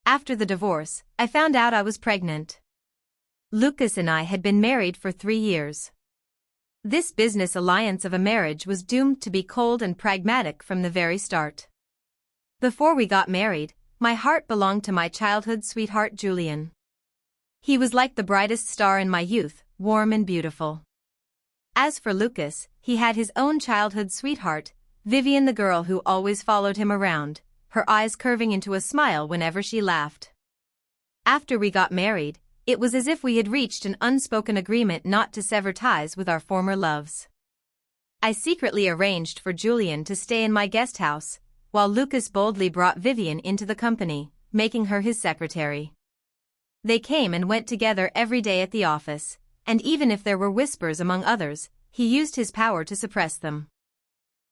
After the divorce, I found out I was pregnant. Lucas and I had been married for 3 years. This business alliance of a marriage was doomed to be cold and pragmatic from the very start. Before we got married, my heart belonged to my childhood sweetheart Julian. He was like the brightest star in my youth, warm and beautiful. As for Lucas, he had his own childhood sweetheart, Vivian, the girl who always followed him around, her eyes curving into a smile whenever she laughed. After we got married, it was as if we had reached an unspoken agreement not to sever ties with our former loves. I secretly arranged for Julian to stay in my guest house, while Lucas boldly brought Vivian into the company, making her his secretary. They came and went together every day at the office, and even if there were whispers among others, he used his power to suppress them.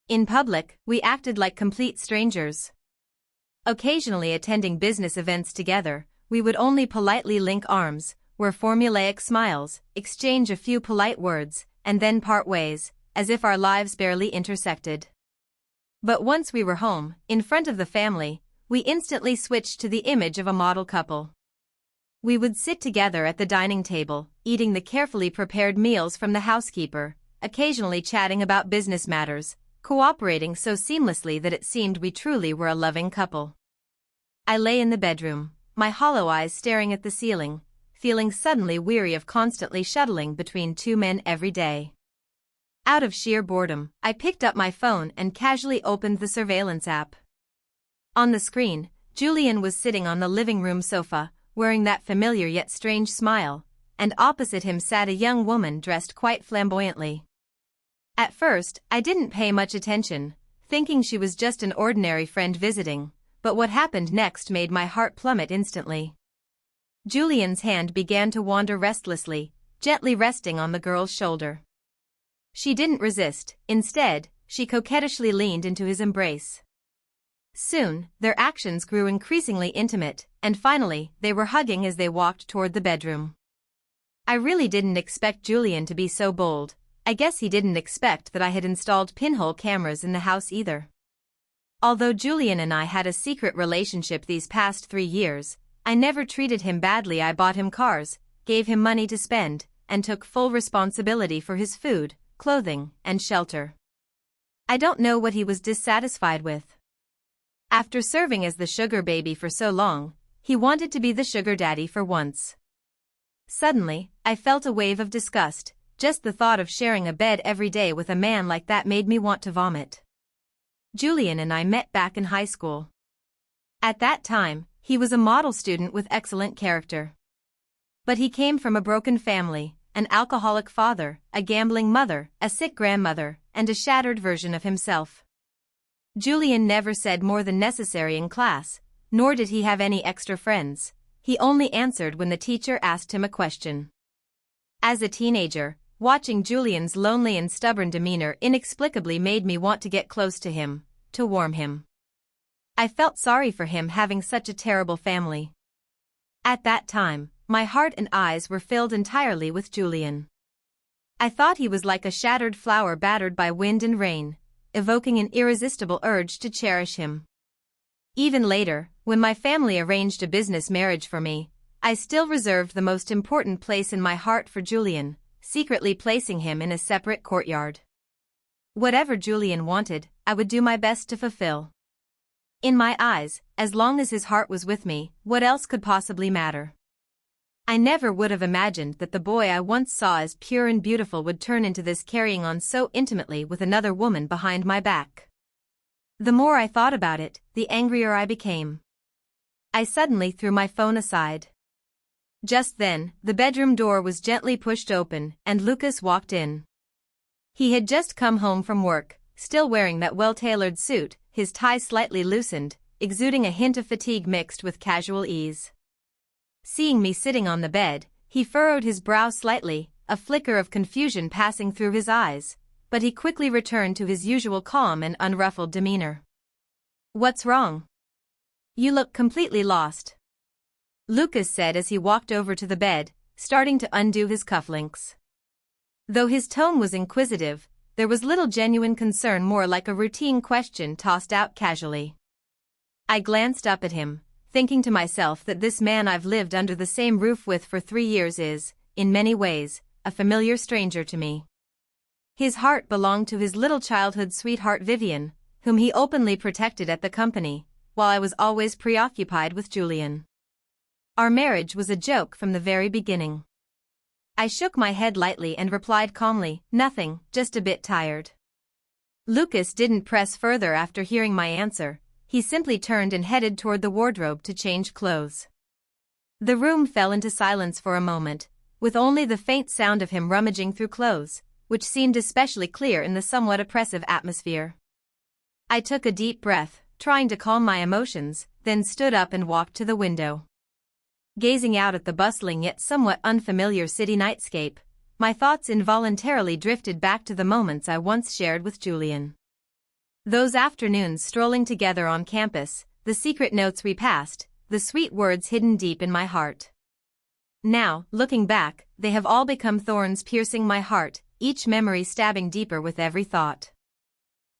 In public, we acted like complete strangers. Occasionally attending business events together, we would only politely link arms, wear formulaic smiles, exchange a few polite words, and then part ways, as if our lives barely intersected. But once we were home, in front of the family, we instantly switched to the image of a model couple. We would sit together at the dining table, eating the carefully prepared meals from the housekeeper, occasionally chatting about business matters, cooperating so seamlessly that it seemed we truly were a loving couple. I lay in the bedroom, my hollow eyes staring at the ceiling, feeling suddenly weary of constantly shuttling between two men every day. Out of sheer boredom, I picked up my phone and casually opened the surveillance app. On the screen, Julian was sitting on the living room sofa, wearing that familiar yet strange smile, and opposite him sat a young woman dressed quite flamboyantly. At first, I didn't pay much attention, thinking she was just an ordinary friend visiting, but what happened next made my heart plummet instantly. Julian's hand began to wander restlessly, gently resting on the girl's shoulder. She didn't resist, instead, she coquettishly leaned into his embrace. Soon, their actions grew increasingly intimate, and finally, they were hugging as they walked toward the bedroom. I really didn't expect Julian to be so bold. I guess he didn't expect that I had installed pinhole cameras in the house either. Although Julian and I had a secret relationship these past 3 years, I never treated him badly. I bought him cars, gave him money to spend, and took full responsibility for his food, clothing, and shelter. I don't know what he was dissatisfied with. After serving as the sugar baby for so long, he wanted to be the sugar daddy for once. Suddenly, I felt a wave of disgust. Just the thought of sharing a bed every day with a man like that made me want to vomit. Julian and I met back in high school. At that time, he was a model student with excellent character. But he came from a broken family, an alcoholic father, a gambling mother, a sick grandmother, and a shattered version of himself. Julian never said more than necessary in class, nor did he have any extra friends. He only answered when the teacher asked him a question. As a teenager, watching Julian's lonely and stubborn demeanor inexplicably made me want to get close to him, to warm him. I felt sorry for him having such a terrible family. At that time, my heart and eyes were filled entirely with Julian. I thought he was like a shattered flower battered by wind and rain, evoking an irresistible urge to cherish him. Even later, when my family arranged a business marriage for me, I still reserved the most important place in my heart for Julian, secretly placing him in a separate courtyard. Whatever Julian wanted, I would do my best to fulfill. In my eyes, as long as his heart was with me, what else could possibly matter? I never would have imagined that the boy I once saw as pure and beautiful would turn into this, carrying on so intimately with another woman behind my back. The more I thought about it, the angrier I became. I suddenly threw my phone aside. Just then, the bedroom door was gently pushed open, and Lucas walked in. He had just come home from work, still wearing that well-tailored suit, his tie slightly loosened, exuding a hint of fatigue mixed with casual ease. Seeing me sitting on the bed, he furrowed his brow slightly, a flicker of confusion passing through his eyes, but he quickly returned to his usual calm and unruffled demeanor. "What's wrong? You look completely lost," Lucas said as he walked over to the bed, starting to undo his cufflinks. Though his tone was inquisitive, there was little genuine concern, more like a routine question tossed out casually. I glanced up at him, thinking to myself that this man I've lived under the same roof with for 3 years is, in many ways, a familiar stranger to me. His heart belonged to his little childhood sweetheart Vivian, whom he openly protected at the company, while I was always preoccupied with Julian. Our marriage was a joke from the very beginning. I shook my head lightly and replied calmly, "Nothing, just a bit tired." Lucas didn't press further after hearing my answer. He simply turned and headed toward the wardrobe to change clothes. The room fell into silence for a moment, with only the faint sound of him rummaging through clothes, which seemed especially clear in the somewhat oppressive atmosphere. I took a deep breath, trying to calm my emotions, then stood up and walked to the window. Gazing out at the bustling yet somewhat unfamiliar city nightscape, my thoughts involuntarily drifted back to the moments I once shared with Julian. Those afternoons strolling together on campus, the secret notes we passed, the sweet words hidden deep in my heart. Now, looking back, they have all become thorns piercing my heart, each memory stabbing deeper with every thought.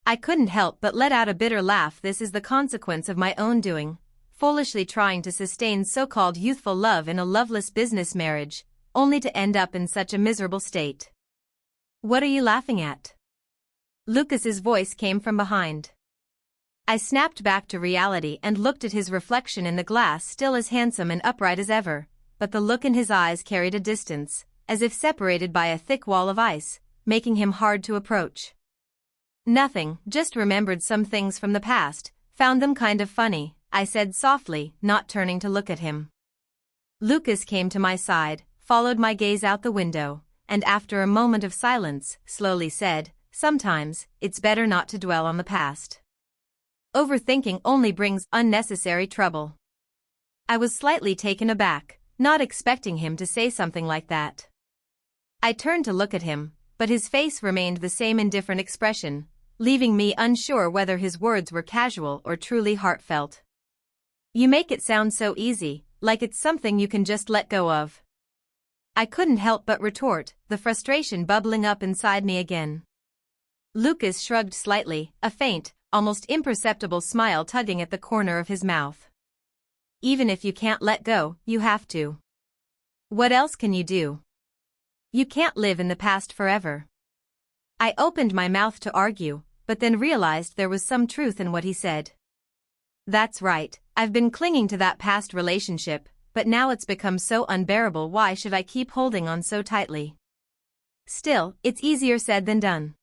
I couldn't help but let out a bitter laugh. This is the consequence of my own doing, foolishly trying to sustain so-called youthful love in a loveless business marriage, only to end up in such a miserable state. "What are you laughing at?" Lucas's voice came from behind. I snapped back to reality and looked at his reflection in the glass, still as handsome and upright as ever, but the look in his eyes carried a distance, as if separated by a thick wall of ice, making him hard to approach. "Nothing, just remembered some things from the past, found them kind of funny," I said softly, not turning to look at him. Lucas came to my side, followed my gaze out the window, and after a moment of silence, slowly said, "Sometimes, it's better not to dwell on the past. Overthinking only brings unnecessary trouble." I was slightly taken aback, not expecting him to say something like that. I turned to look at him, but his face remained the same indifferent expression, leaving me unsure whether his words were casual or truly heartfelt. "You make it sound so easy, like it's something you can just let go of." I couldn't help but retort, the frustration bubbling up inside me again. Lucas shrugged slightly, a faint, almost imperceptible smile tugging at the corner of his mouth. "Even if you can't let go, you have to. What else can you do? You can't live in the past forever." I opened my mouth to argue, but then realized there was some truth in what he said. That's right, I've been clinging to that past relationship, but now it's become so unbearable. Why should I keep holding on so tightly? Still, it's easier said than done.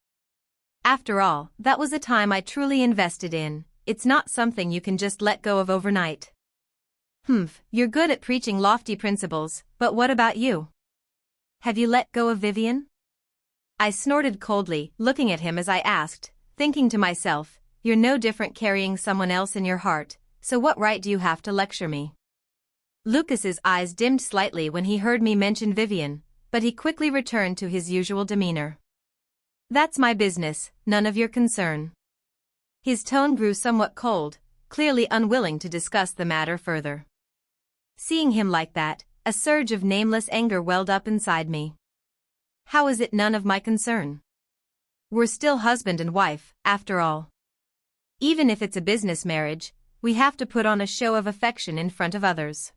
After all, that was a time I truly invested in. It's not something you can just let go of overnight. You're good at preaching lofty principles, but what about you? Have you let go of Vivian? I snorted coldly, looking at him as I asked, thinking to myself, "You're no different carrying someone else in your heart, so what right do you have to lecture me?" Lucas's eyes dimmed slightly when he heard me mention Vivian, but he quickly returned to his usual demeanor. "That's my business, none of your concern." His tone grew somewhat cold, clearly unwilling to discuss the matter further. Seeing him like that, a surge of nameless anger welled up inside me. How is it none of my concern? We're still husband and wife, after all. Even if it's a business marriage, we have to put on a show of affection in front of others.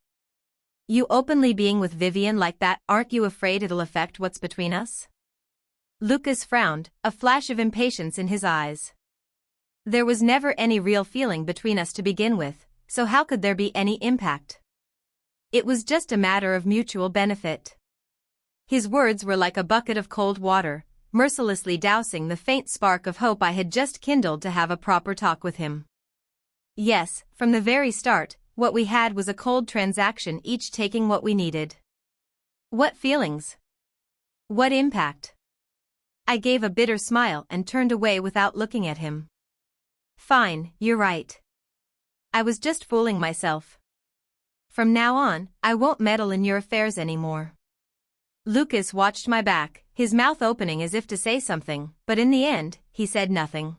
You openly being with Vivian like that, aren't you afraid it'll affect what's between us? Lucas frowned, a flash of impatience in his eyes. There was never any real feeling between us to begin with, so how could there be any impact? It was just a matter of mutual benefit. His words were like a bucket of cold water, mercilessly dousing the faint spark of hope I had just kindled to have a proper talk with him. Yes, from the very start, what we had was a cold transaction, each taking what we needed. What feelings? What impact? I gave a bitter smile and turned away without looking at him. Fine, you're right. I was just fooling myself. From now on, I won't meddle in your affairs anymore. Lucas watched my back, his mouth opening as if to say something, but in the end, he said nothing.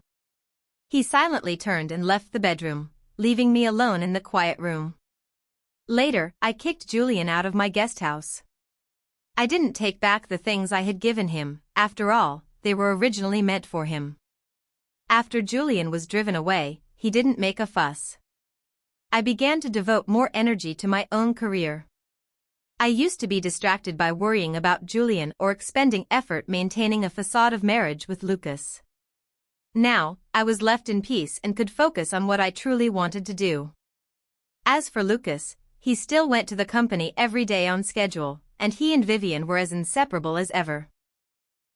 He silently turned and left the bedroom, leaving me alone in the quiet room. Later, I kicked Julian out of my guest house. I didn't take back the things I had given him, after all, they were originally meant for him. After Julian was driven away, he didn't make a fuss. I began to devote more energy to my own career. I used to be distracted by worrying about Julian or expending effort maintaining a facade of marriage with Lucas. Now, I was left in peace and could focus on what I truly wanted to do. As for Lucas, he still went to the company every day on schedule, and he and Vivian were as inseparable as ever.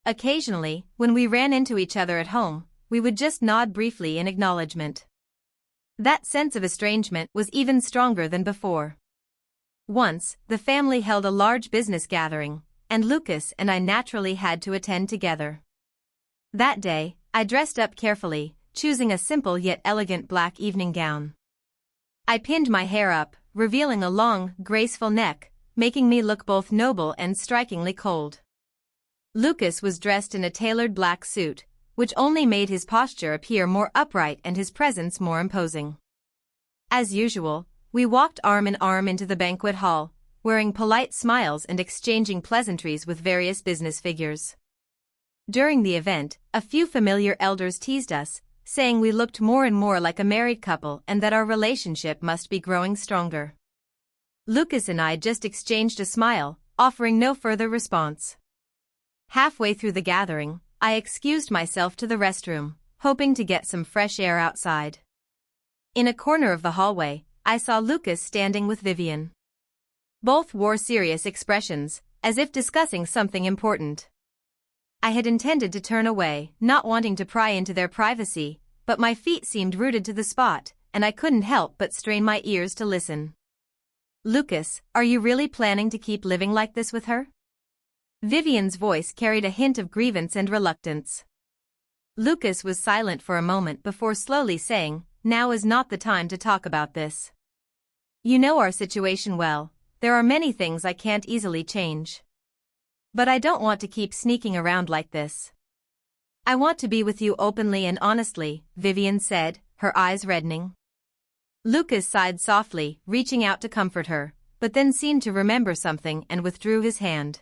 Occasionally, when we ran into each other at home, we would just nod briefly in acknowledgement. That sense of estrangement was even stronger than before. Once, the family held a large business gathering, and Lucas and I naturally had to attend together. That day, I dressed up carefully, choosing a simple yet elegant black evening gown. I pinned my hair up, revealing a long, graceful neck, making me look both noble and strikingly cold. Lucas was dressed in a tailored black suit, which only made his posture appear more upright and his presence more imposing. As usual, we walked arm in arm into the banquet hall, wearing polite smiles and exchanging pleasantries with various business figures. During the event, a few familiar elders teased us, saying we looked more and more like a married couple and that our relationship must be growing stronger. Lucas and I just exchanged a smile, offering no further response. Halfway through the gathering, I excused myself to the restroom, hoping to get some fresh air outside. In a corner of the hallway, I saw Lucas standing with Vivian. Both wore serious expressions, as if discussing something important. I had intended to turn away, not wanting to pry into their privacy, but my feet seemed rooted to the spot, and I couldn't help but strain my ears to listen. "Lucas, are you really planning to keep living like this with her?" Vivian's voice carried a hint of grievance and reluctance. Lucas was silent for a moment before slowly saying, "Now is not the time to talk about this. You know our situation well, there are many things I can't easily change. But I don't want to keep sneaking around like this. I want to be with you openly and honestly," Vivian said, her eyes reddening. Lucas sighed softly, reaching out to comfort her, but then seemed to remember something and withdrew his hand.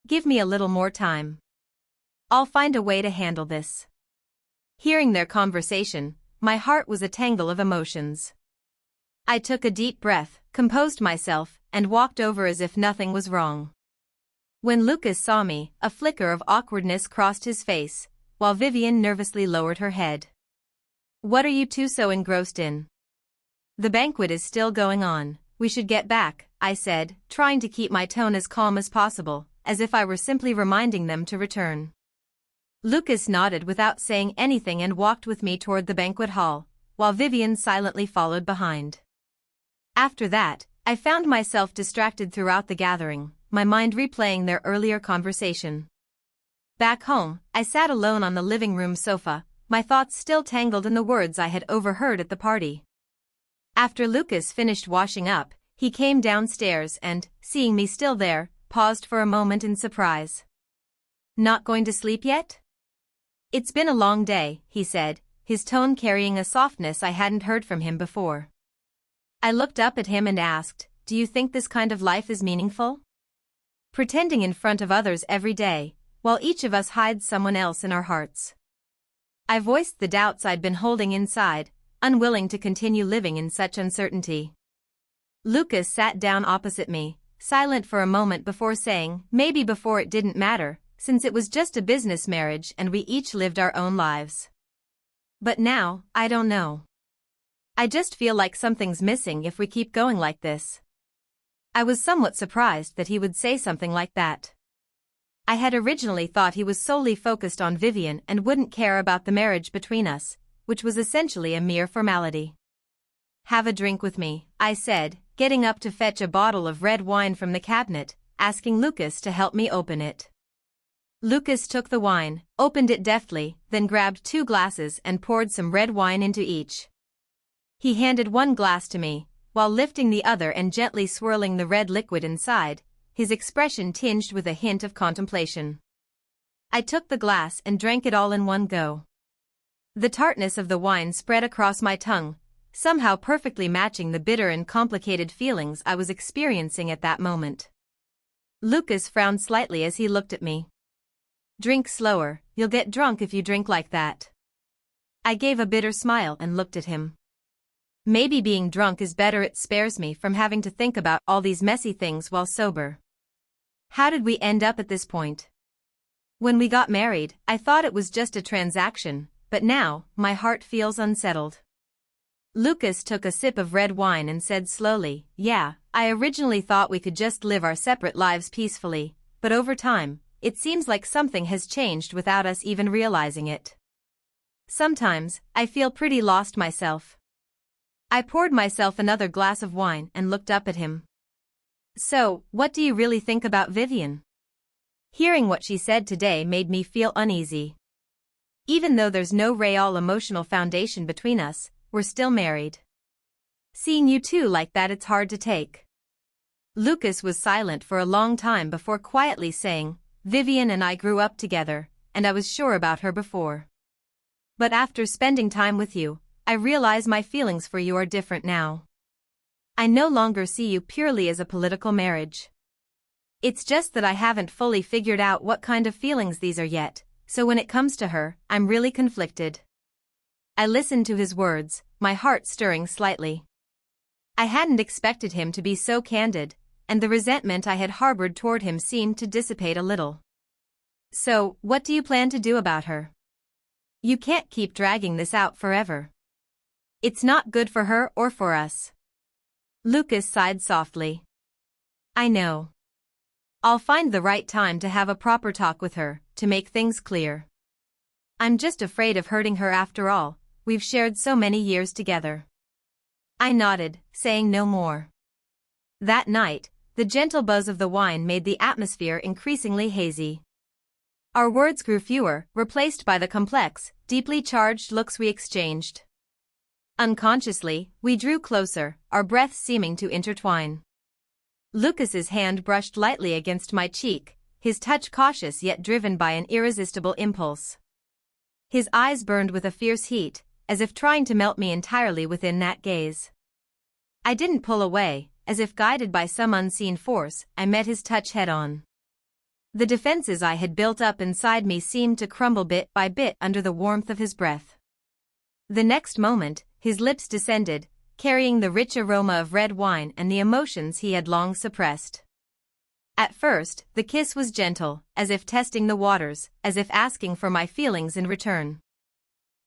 "Give me a little more time. I'll find a way to handle this." Hearing their conversation, my heart was a tangle of emotions. I took a deep breath, composed myself, and walked over as if nothing was wrong. When Lucas saw me, a flicker of awkwardness crossed his face, while Vivian nervously lowered her head. "What are you two so engrossed in?" "The banquet is still going on, we should get back," I said, trying to keep my tone as calm as possible, as if I were simply reminding them to return. Lucas nodded without saying anything and walked with me toward the banquet hall, while Vivian silently followed behind. After that, I found myself distracted throughout the gathering, my mind replaying their earlier conversation. Back home, I sat alone on the living room sofa, my thoughts still tangled in the words I had overheard at the party. After Lucas finished washing up, he came downstairs and, seeing me still there, paused for a moment in surprise. "Not going to sleep yet?" "It's been a long day," he said, his tone carrying a softness I hadn't heard from him before. I looked up at him and asked, "Do you think this kind of life is meaningful? Pretending in front of others every day, while each of us hides someone else in our hearts." I voiced the doubts I'd been holding inside, unwilling to continue living in such uncertainty. Lucas sat down opposite me, silent for a moment before saying, "Maybe before it didn't matter, since it was just a business marriage and we each lived our own lives. But now, I don't know. I just feel like something's missing if we keep going like this." I was somewhat surprised that he would say something like that. I had originally thought he was solely focused on Vivian and wouldn't care about the marriage between us, which was essentially a mere formality. "Have a drink with me," I said, getting up to fetch a bottle of red wine from the cabinet, asking Lucas to help me open it. Lucas took the wine, opened it deftly, then grabbed 2 glasses and poured some red wine into each. He handed one glass to me, while lifting the other and gently swirling the red liquid inside, his expression tinged with a hint of contemplation. I took the glass and drank it all in one go. The tartness of the wine spread across my tongue, somehow perfectly matching the bitter and complicated feelings I was experiencing at that moment. Lucas frowned slightly as he looked at me. "Drink slower, you'll get drunk if you drink like that." I gave a bitter smile and looked at him. Maybe being drunk is better, it spares me from having to think about all these messy things while sober. How did we end up at this point? When we got married, I thought it was just a transaction, but now, my heart feels unsettled. Lucas took a sip of red wine and said slowly, "Yeah, I originally thought we could just live our separate lives peacefully, but over time, it seems like something has changed without us even realizing it. Sometimes, I feel pretty lost myself." I poured myself another glass of wine and looked up at him. "So, what do you really think about Vivian?" Hearing what she said today made me feel uneasy. Even though there's no real emotional foundation between us, we're still married. Seeing you two like that, it's hard to take. Lucas was silent for a long time before quietly saying, "Vivian and I grew up together, and I was sure about her before. But after spending time with you, I realize my feelings for you are different now. I no longer see you purely as a political marriage. It's just that I haven't fully figured out what kind of feelings these are yet, so when it comes to her, I'm really conflicted." I listened to his words, my heart stirring slightly. I hadn't expected him to be so candid, and the resentment I had harbored toward him seemed to dissipate a little. "So, what do you plan to do about her? You can't keep dragging this out forever. It's not good for her or for us." Lucas sighed softly. "I know. I'll find the right time to have a proper talk with her, to make things clear. I'm just afraid of hurting her after all, we've shared so many years together." I nodded, saying no more. That night, the gentle buzz of the wine made the atmosphere increasingly hazy. Our words grew fewer, replaced by the complex, deeply charged looks we exchanged. Unconsciously, we drew closer, our breaths seeming to intertwine. Lucas's hand brushed lightly against my cheek, his touch cautious yet driven by an irresistible impulse. His eyes burned with a fierce heat, as if trying to melt me entirely within that gaze. I didn't pull away, as if guided by some unseen force, I met his touch head-on. The defenses I had built up inside me seemed to crumble bit by bit under the warmth of his breath. The next moment, his lips descended, carrying the rich aroma of red wine and the emotions he had long suppressed. At first, the kiss was gentle, as if testing the waters, as if asking for my feelings in return.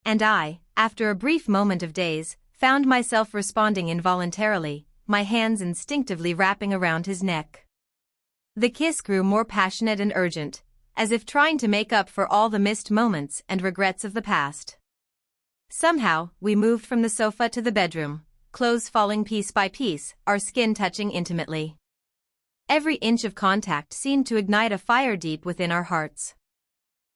And I, after a brief moment of daze, found myself responding involuntarily, my hands instinctively wrapping around his neck. The kiss grew more passionate and urgent, as if trying to make up for all the missed moments and regrets of the past. Somehow, we moved from the sofa to the bedroom, clothes falling piece by piece, our skin touching intimately. Every inch of contact seemed to ignite a fire deep within our hearts.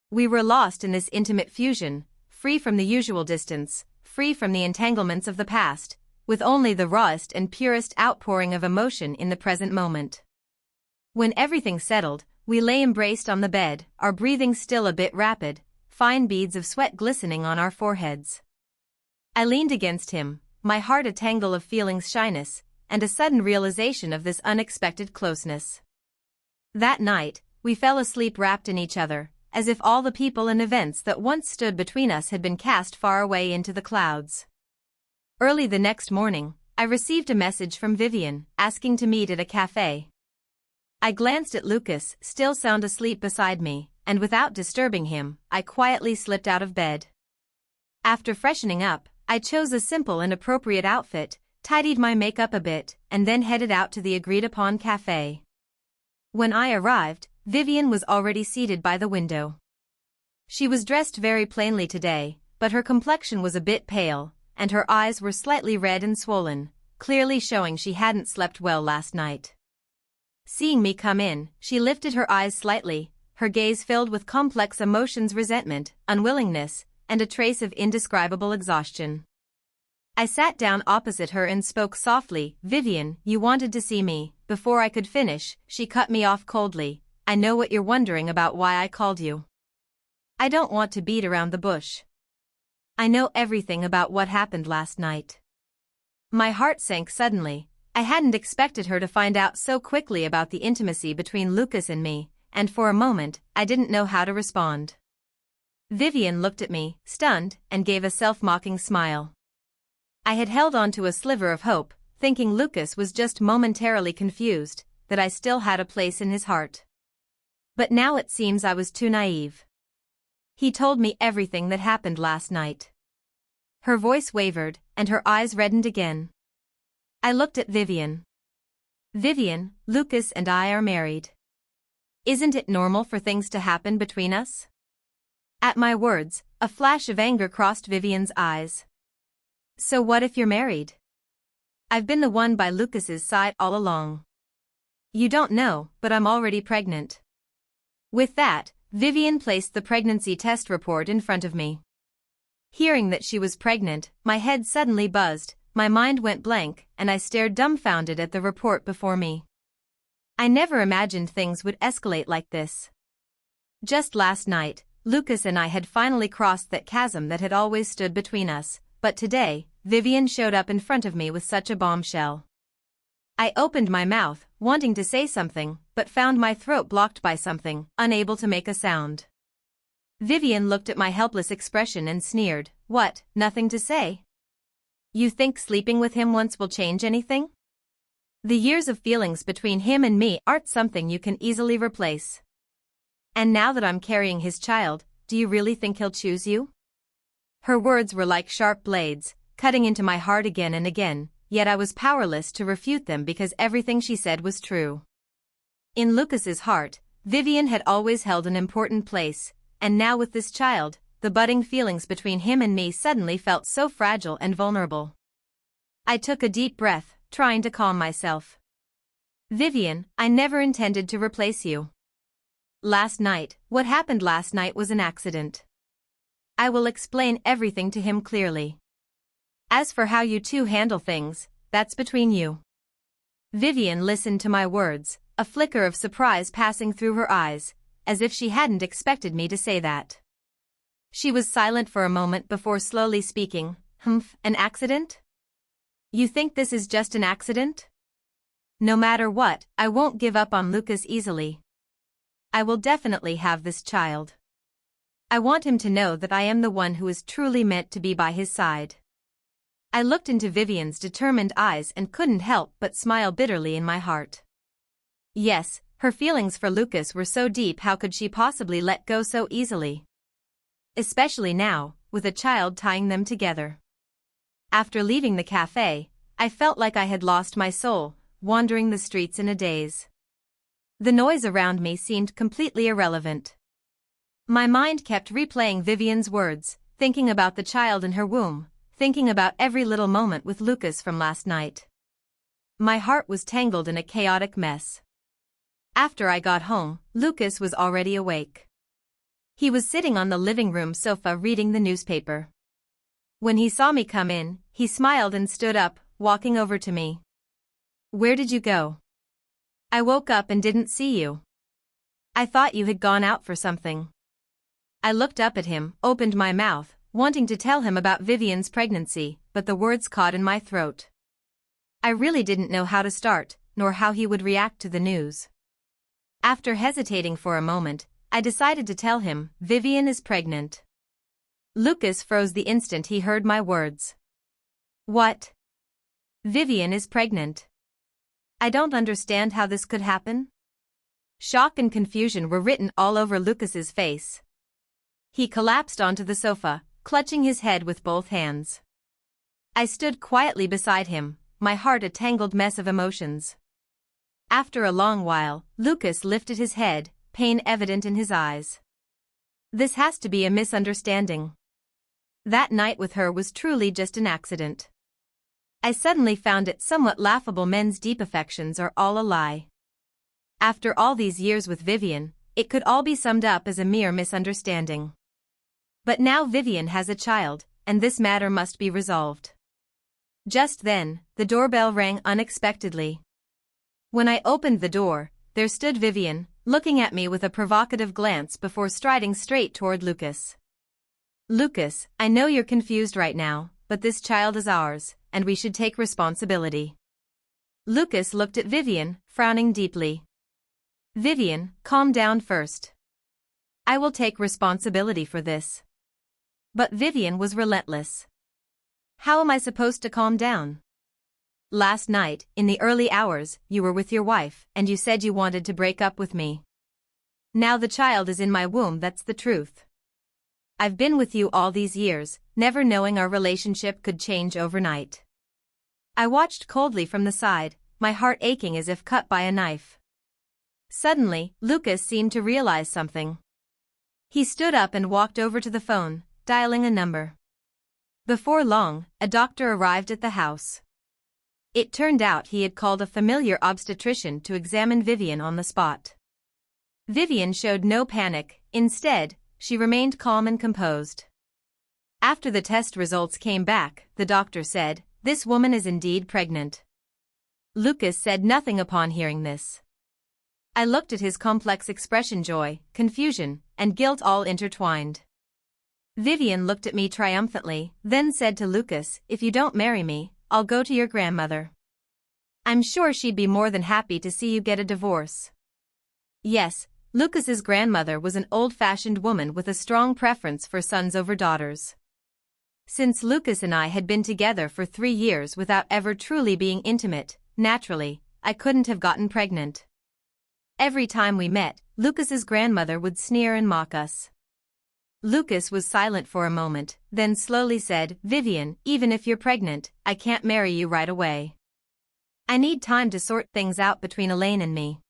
We were lost in this intimate fusion, free from the usual distance, free from the entanglements of the past, with only the rawest and purest outpouring of emotion in the present moment. When everything settled, we lay embraced on the bed, our breathing still a bit rapid, fine beads of sweat glistening on our foreheads. I leaned against him, my heart a tangle of feelings, shyness, and a sudden realization of this unexpected closeness. That night, we fell asleep wrapped in each other, as if all the people and events that once stood between us had been cast far away into the clouds. Early the next morning, I received a message from Vivian, asking to meet at a cafe. I glanced at Lucas, still sound asleep beside me, and without disturbing him, I quietly slipped out of bed. After freshening up, I chose a simple and appropriate outfit, tidied my makeup a bit, and then headed out to the agreed-upon cafe. When I arrived, Vivian was already seated by the window. She was dressed very plainly today, but her complexion was a bit pale, and her eyes were slightly red and swollen, clearly showing she hadn't slept well last night. Seeing me come in, she lifted her eyes slightly, her gaze filled with complex emotions: resentment, unwillingness, and a trace of indescribable exhaustion. I sat down opposite her and spoke softly. "Vivian, you wanted to see me." Before I could finish, she cut me off coldly. "I know what you're wondering about, why I called you. I don't want to beat around the bush. I know everything about what happened last night." My heart sank suddenly. I hadn't expected her to find out so quickly about the intimacy between Lucas and me, and for a moment, I didn't know how to respond. Vivian looked at me, stunned, and gave a self-mocking smile. I had held on to a sliver of hope, thinking Lucas was just momentarily confused, that I still had a place in his heart. But now it seems I was too naive. He told me everything that happened last night. Her voice wavered, and her eyes reddened again. I looked at Vivian. Vivian, Lucas and I are married. Isn't it normal for things to happen between us? At my words, a flash of anger crossed Vivian's eyes. So what if you're married? I've been the one by Lucas's side all along. You don't know, but I'm already pregnant. With that, Vivian placed the pregnancy test report in front of me. Hearing that she was pregnant, my head suddenly buzzed, my mind went blank, and I stared dumbfounded at the report before me. I never imagined things would escalate like this. Just last night, Lucas and I had finally crossed that chasm that had always stood between us, but today, Vivian showed up in front of me with such a bombshell. I opened my mouth, wanting to say something, but found my throat blocked by something, unable to make a sound. Vivian looked at my helpless expression and sneered, "What, nothing to say? You think sleeping with him once will change anything? The years of feelings between him and me aren't something you can easily replace. And now that I'm carrying his child, do you really think he'll choose you?" Her words were like sharp blades, cutting into my heart again and again, yet I was powerless to refute them because everything she said was true. In Lucas's heart, Vivian had always held an important place, and now with this child, the budding feelings between him and me suddenly felt so fragile and vulnerable. I took a deep breath, trying to calm myself. "Vivian, I never intended to replace you. What happened last night was an accident. I will explain everything to him clearly. As for how you two handle things, that's between you." Vivian listened to my words, a flicker of surprise passing through her eyes, as if she hadn't expected me to say that. She was silent for a moment before slowly speaking. An accident? You think this is just an accident? No matter what, I won't give up on Lucas easily. I will definitely have this child. I want him to know that I am the one who is truly meant to be by his side." I looked into Vivian's determined eyes and couldn't help but smile bitterly in my heart. Yes, her feelings for Lucas were so deep, how could she possibly let go so easily? Especially now, with a child tying them together. After leaving the cafe, I felt like I had lost my soul, wandering the streets in a daze. The noise around me seemed completely irrelevant. My mind kept replaying Vivian's words, thinking about the child in her womb, thinking about every little moment with Lucas from last night. My heart was tangled in a chaotic mess. After I got home, Lucas was already awake. He was sitting on the living room sofa reading the newspaper. When he saw me come in, he smiled and stood up, walking over to me. "Where did you go? I woke up and didn't see you. I thought you had gone out for something." I looked up at him, opened my mouth, wanting to tell him about Vivian's pregnancy, but the words caught in my throat. I really didn't know how to start, nor how he would react to the news. After hesitating for a moment, I decided to tell him, "Vivian is pregnant." Lucas froze the instant he heard my words. "What? Vivian is pregnant? I don't understand how this could happen." Shock and confusion were written all over Lucas's face. He collapsed onto the sofa, clutching his head with both hands. I stood quietly beside him, my heart a tangled mess of emotions. After a long while, Lucas lifted his head, pain evident in his eyes. "This has to be a misunderstanding. That night with her was truly just an accident." I suddenly found it somewhat laughable men's deep affections are all a lie. After all these years with Vivian, it could all be summed up as a mere misunderstanding. But now Vivian has a child, and this matter must be resolved. Just then, the doorbell rang unexpectedly. When I opened the door, there stood Vivian, looking at me with a provocative glance before striding straight toward Lucas. "Lucas, I know you're confused right now, but this child is ours, and we should take responsibility." Lucas looked at Vivian, frowning deeply. "Vivian, calm down first. I will take responsibility for this." But Vivian was relentless. How am I supposed to calm down? Last night, in the early hours, you were with your wife, and you said you wanted to break up with me. Now the child is in my womb, that's the truth. I've been with you all these years, never knowing our relationship could change overnight. I watched coldly from the side, my heart aching as if cut by a knife. Suddenly, Lucas seemed to realize something. He stood up and walked over to the phone, dialing a number. Before long, a doctor arrived at the house. It turned out he had called a familiar obstetrician to examine Vivian on the spot. Vivian showed no panic, instead, she remained calm and composed. After the test results came back, the doctor said, "This woman is indeed pregnant." Lucas said nothing upon hearing this. I looked at his complex expression, joy, confusion, and guilt all intertwined. Vivian looked at me triumphantly, then said to Lucas, "If you don't marry me, I'll go to your grandmother. I'm sure she'd be more than happy to see you get a divorce." Yes, Lucas's grandmother was an old-fashioned woman with a strong preference for sons over daughters. Since Lucas and I had been together for 3 years without ever truly being intimate, naturally, I couldn't have gotten pregnant. Every time we met, Lucas's grandmother would sneer and mock us. Lucas was silent for a moment, then slowly said, "Vivian, even if you're pregnant, I can't marry you right away. I need time to sort things out between Elaine and me."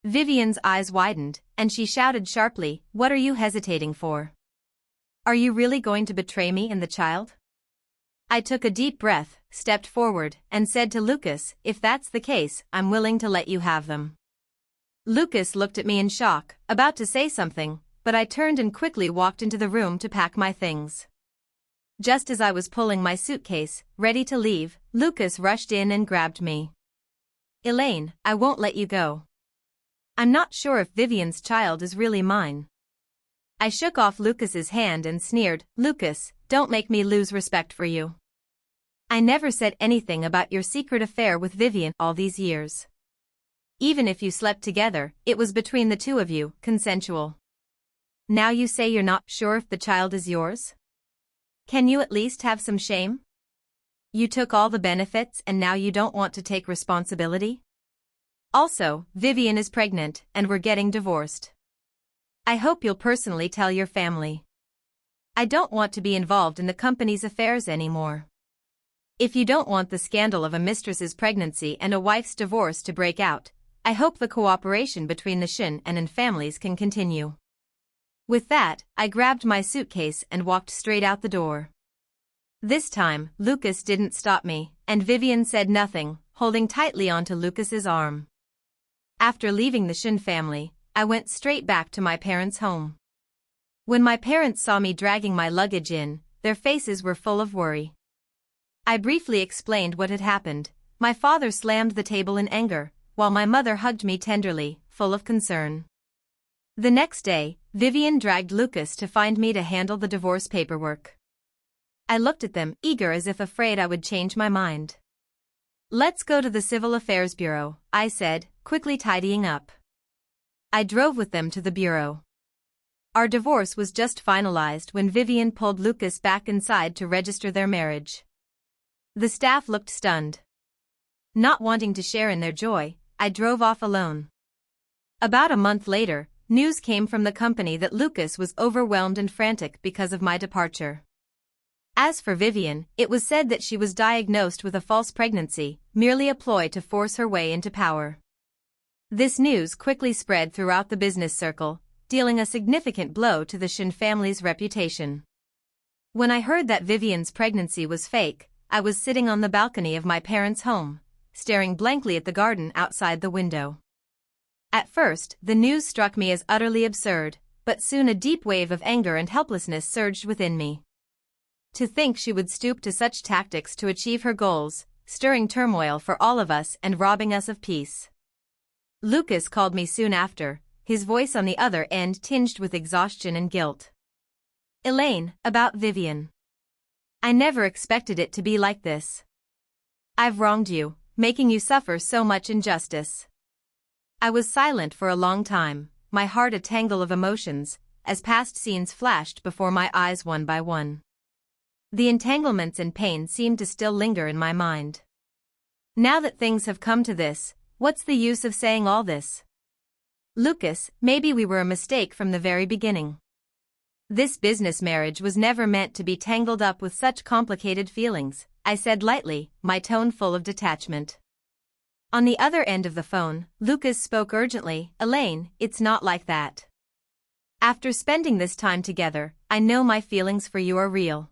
Vivian's eyes widened, and she shouted sharply, "What are you hesitating for? Are you really going to betray me and the child?" I took a deep breath, stepped forward, and said to Lucas, "If that's the case, I'm willing to let you have them." Lucas looked at me in shock, about to say something, but I turned and quickly walked into the room to pack my things. Just as I was pulling my suitcase, ready to leave, Lucas rushed in and grabbed me. "Elaine, I won't let you go. I'm not sure if Vivian's child is really mine." I shook off Lucas's hand and sneered, "Lucas, don't make me lose respect for you. I never said anything about your secret affair with Vivian all these years. Even if you slept together, it was between the two of you, consensual. Now you say you're not sure if the child is yours? Can you at least have some shame? You took all the benefits and now you don't want to take responsibility? Also, Vivian is pregnant, and we're getting divorced. I hope you'll personally tell your family. I don't want to be involved in the company's affairs anymore. If you don't want the scandal of a mistress's pregnancy and a wife's divorce to break out, I hope the cooperation between the Shin and families can continue." With that, I grabbed my suitcase and walked straight out the door. This time, Lucas didn't stop me, and Vivian said nothing, holding tightly onto Lucas's arm. After leaving the Shin family, I went straight back to my parents' home. When my parents saw me dragging my luggage in, their faces were full of worry. I briefly explained what had happened. My father slammed the table in anger, while my mother hugged me tenderly, full of concern. The next day, Vivian dragged Lucas to find me to handle the divorce paperwork. I looked at them, eager as if afraid I would change my mind. "Let's go to the Civil Affairs Bureau," I said, quickly tidying up. I drove with them to the bureau. Our divorce was just finalized when Vivian pulled Lucas back inside to register their marriage. The staff looked stunned. Not wanting to share in their joy, I drove off alone. About a month later, news came from the company that Lucas was overwhelmed and frantic because of my departure. As for Vivian, it was said that she was diagnosed with a false pregnancy, merely a ploy to force her way into power. This news quickly spread throughout the business circle, dealing a significant blow to the Shin family's reputation. When I heard that Vivian's pregnancy was fake, I was sitting on the balcony of my parents' home, staring blankly at the garden outside the window. At first, the news struck me as utterly absurd, but soon a deep wave of anger and helplessness surged within me. To think she would stoop to such tactics to achieve her goals, stirring turmoil for all of us and robbing us of peace. Lucas called me soon after, his voice on the other end tinged with exhaustion and guilt. "Elaine, about Vivian. I never expected it to be like this. I've wronged you, making you suffer so much injustice." I was silent for a long time, my heart a tangle of emotions, as past scenes flashed before my eyes one by one. The entanglements and pain seemed to still linger in my mind. Now that things have come to this, what's the use of saying all this? Lucas, maybe we were a mistake from the very beginning. This business marriage was never meant to be tangled up with such complicated feelings, I said lightly, my tone full of detachment. On the other end of the phone, Lucas spoke urgently, Elaine, it's not like that. After spending this time together, I know my feelings for you are real.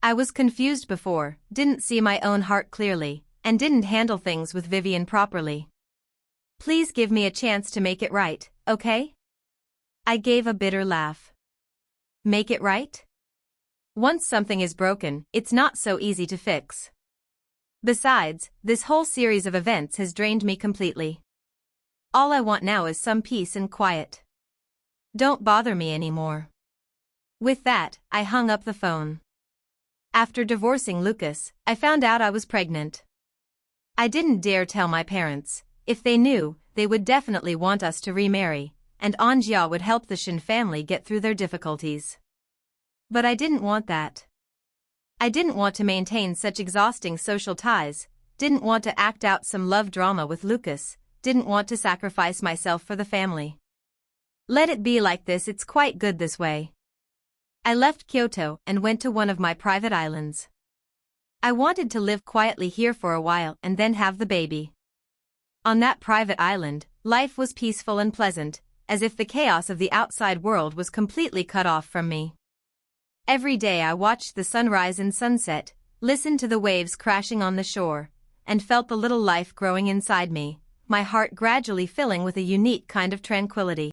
I was confused before, didn't see my own heart clearly, and didn't handle things with Vivian properly. Please give me a chance to make it right, okay? I gave a bitter laugh. Make it right? Once something is broken, it's not so easy to fix. Besides, this whole series of events has drained me completely. All I want now is some peace and quiet. Don't bother me anymore. With that, I hung up the phone. After divorcing Lucas, I found out I was pregnant. I didn't dare tell my parents. If they knew, they would definitely want us to remarry, and Anjia would help the Shin family get through their difficulties. But I didn't want that. I didn't want to maintain such exhausting social ties, didn't want to act out some love drama with Lucas, didn't want to sacrifice myself for the family. Let it be like this, it's quite good this way. I left Kyoto and went to one of my private islands. I wanted to live quietly here for a while and then have the baby. On that private island, life was peaceful and pleasant, as if the chaos of the outside world was completely cut off from me. Every day I watched the sunrise and sunset, listened to the waves crashing on the shore, and felt the little life growing inside me, my heart gradually filling with a unique kind of tranquility.